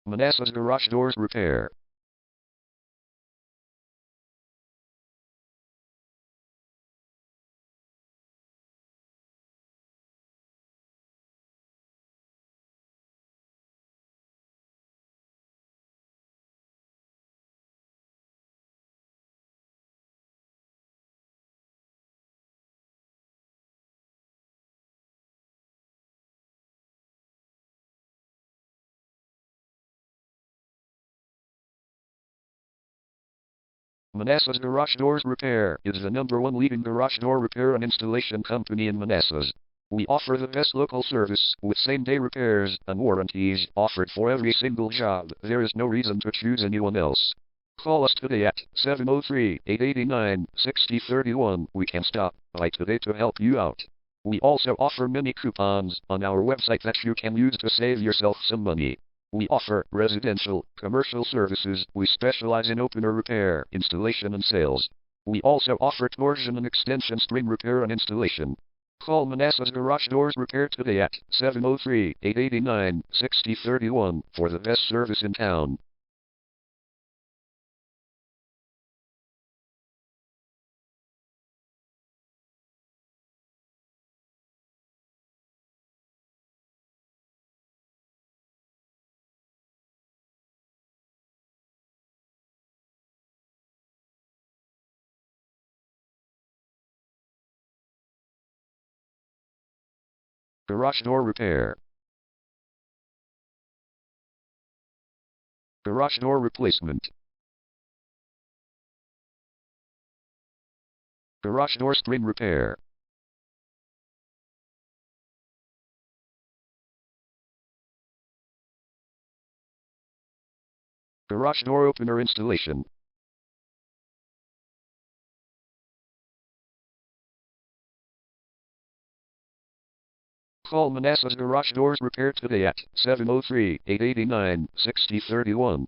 Manassas Garage Doors Repair. Manassas Garage Doors Repair is the #1 leading garage door repair and installation company in Manassas. We offer the best local service with same-day repairs and warranties offered for every single job. There is no reason to choose anyone else. Call us today at 703-889-6031. We can stop by today to help you out. We also offer many coupons on our website that you can use to save yourself some money. We offer residential, commercial services. We specialize in opener repair, installation and sales. We also offer torsion and extension string repair and installation. Call Manassas Garage Doors Repair today at 703-889-6031 for the best service in town. Garage door repair. Garage door replacement. Garage door string repair. Garage door opener installation. Call Manassas Garage Doors Repair today at 703-889-6031.